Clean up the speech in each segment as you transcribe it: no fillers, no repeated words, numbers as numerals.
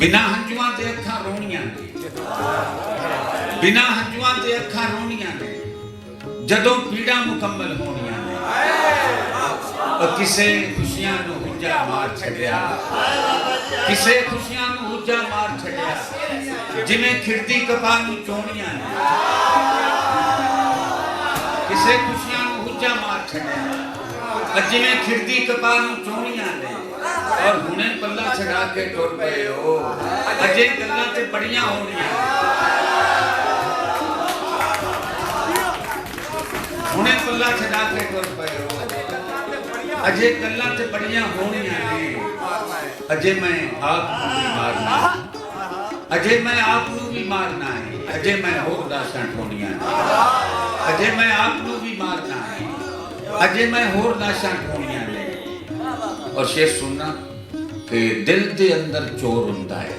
बिना हंजुआं ते अखां रोणियां ने, बिना हंजुआं ते अखां रोणियां ने, जदों पीड़ा मुकम्मल होणियां ने। किसे खुशियां नूं हुज्जा मार छड़िया, किसे खुशियां नूं हुज्जा मार छड़िया, जिवें खिड़दी कपा नूं चोणियां ने। किसे खुशियां नूं हुज्जा मार छड़िया, जिवें खिड़दी कपा नूं चोणियां ने। और हुणे पल्ला छड़ा के टुर पए हो, अजे गल्लां ते बड़ियां होणियां। हुणे पल्ला छड़ा के टुर पए हो, अजे गल्लां ते बड़ियां होणियां ने। अजे मैं आप नूं भी मारना है, अजे मैं आप नूं भी मारना है, अजे मैं होर दासां ठोणियां ने। अजे मैं आप नूं भी मारना है, अजे मैं होर दासां ठोणियां ने। और शेर सुनना कि दिल के अंदर चोर हुंदा है।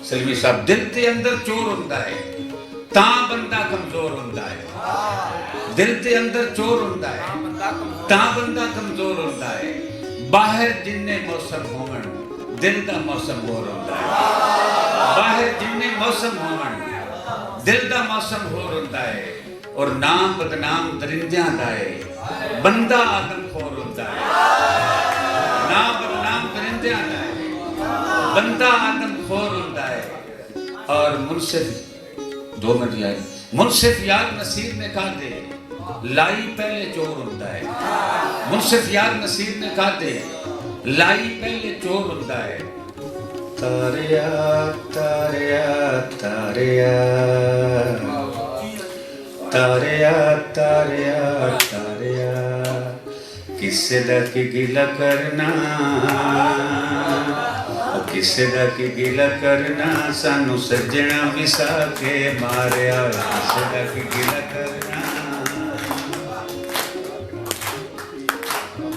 सलमी साहब, दिल के अंदर चोर हुंदा है तां बंदा कमजोर हुंदा है। दिल के अंदर चोर हुंदा है तां बंदा कमजोर हुंदा है। बाहर जिन्ने मौसम होवन, दिल का मौसम होर हुंदा है। बाहर जिन्ने मौसम होवन, दिल का मौसम होर हुंदा है। और नाम बदनाम दरिंदियां दा है, बंदा आदमखोर हुंदा है। नाम बदनाम दरिंदियां दा है, बंदा आदमखोर हुंदा है। और मुंसिफ 2 मिनट यार, मुंसिफ यार नसीर ने कहा दे लाई पहले चोर होता है। मुंसिफ यार नसीर ने कहा दे लाई पहले चोर होता है। तारिया तारिया तारिया तारिया तारिया तारिया, किसे दा की गिला करना, किसे दा की गिला करना, सानू सज्जणा विसा के मारिया। किसे दा की गिला करना,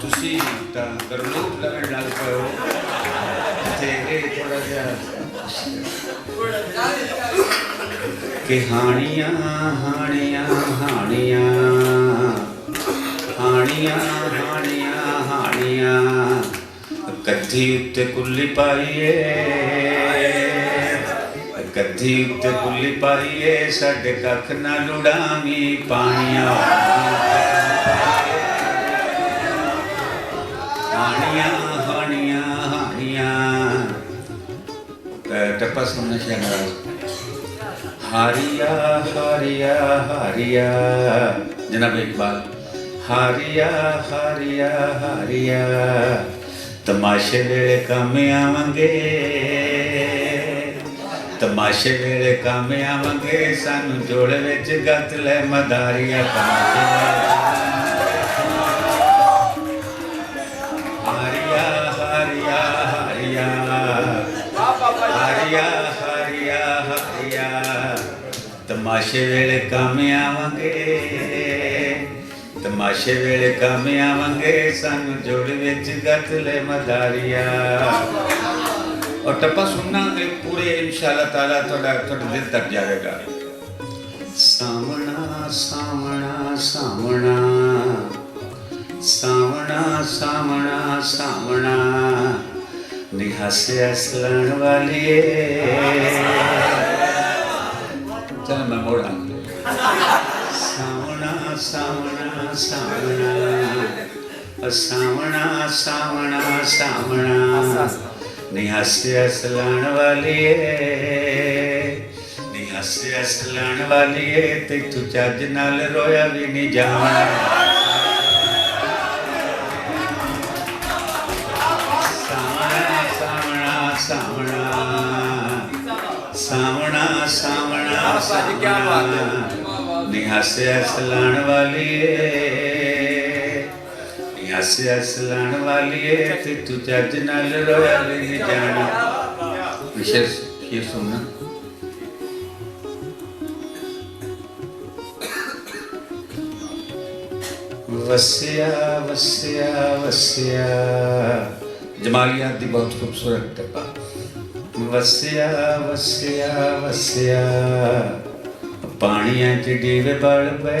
तुसी तां गरलोट लगन लग पए हो ते थोड़ा जिहा कि हानियां हानियां हानियां हानियां हानियां हानियां, कद्धी उत्ते कुल्ली पाईए, कद्धी उत्ते कुल्ली पाईए, साडे कख ना लुड़ावी पानियां। हानियां हानियां हानियां, टप्पा सुनना शहनाज। हारिया हारिया हारिया, जनाब इकबाल। हारिया हारिया हारिया, तमाशे वेले काम आवांगे, तमाशे वेले काम आवांगे, सानू जोड़ विच गत ले मदारिया। हारिया हारिया हारिया हारिया हारिया हारिया, तमाशे वेले काम आवांगे, तमाशे वेले काम आवांगे, सानू जोड़ विच गत ले मदारिया। और टप्पा सुनना कि पूरे इंशाअल्लाह ताला थोड़ा दिल तक जाएगा। सावना सावना सावना सावना सावना सावना, निहासे असलण वाली। चल मैं मोड़ा। सावना सावना सावना सावना सावना सावना, निहासे असलण वाली, निहासे असलण वाली, ते तू चज नाल रोया भी नहीं जाना। सावना सावना सावना सावना, निहासे असलण वाली, निहासे असलण वाली, ते तू चज नाल रोया भी नहीं जाना। शेर सुनना। वसिया वसिया वसिया, जमालियात दी बहुत खूबसूरत टप्पा। वसिया वसिया वसिया, पानियां च डीवे बल पे,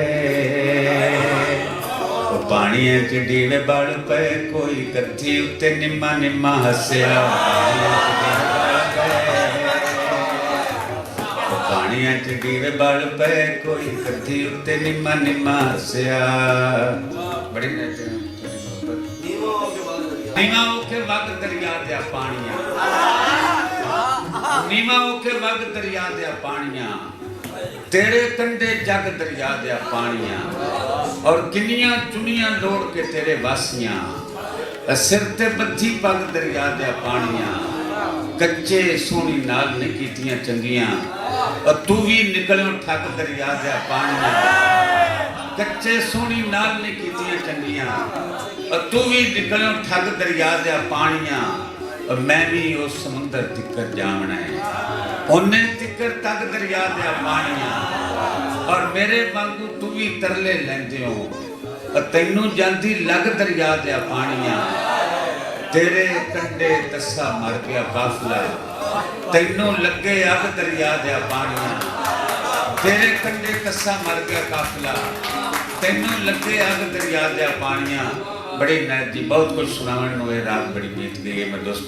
ਪਾਣੀਆਂ ਚ ਡੀਵੇ ਬਲ ਪਏ ਕੋਈ ਕੱਥੀ ਉੱਤੇ ਨਿੰਮਾ ਨਿੰਮਾ ਹੱਸਿਆ ਪਾਣੀਆਂ ਚ ਡੀਵੇ ਬਲ ਪਏ ਕੋਈ ਕੱਥੀ ਉੱਤੇ ਨਿੰਮਾ ਨਿੰਮਾ ਹੱਸਿਆ ਬੜੀ ਨੀਵਾਂ ਔਖੇ ਵਗ ਦਰਿਆ ਦਿਆ ਪਾਣੀਆਂ ਨੀਵਾਂ ਔਖੇ ਵਗ ਦਰਿਆ ਦਿਆ ਪਾਣੀਆਂ तेरे कंडे जग दरिया दिया पानियां और किनियां चुनियां लोड़ के तेरे वासियां सिर ते बद्धी पग दरिया दिया पानियां कच्चे सोनी नाल ने कीतियां चंगियां और तू भी निकलियो ठग दरिया दिया पानियां कच्चे सोनी नाल ने कीतियां चंगियां और तू भी निकलियो ठग दरिया दिया पानियां और मैं भी उस समुंदर तिकर जावना है उन्हें तिकर तक दरिया दिया पानियां और मेरे वांगू तू भी तरले लेंदे हो और तैनू जांदी लग दरिया दिया पानियां तेरे कंडे तस्सा मर गया काफला तैनू लगे अग दरिया दिया पानियां तेरे कंडे तस्सा मर गया काफला तैनू लगे अग दरिया दिया पानियां बड़ी नैत जी बहुत कुछ सुनावन रात बड़ी बीत गई है मैं दोस्तों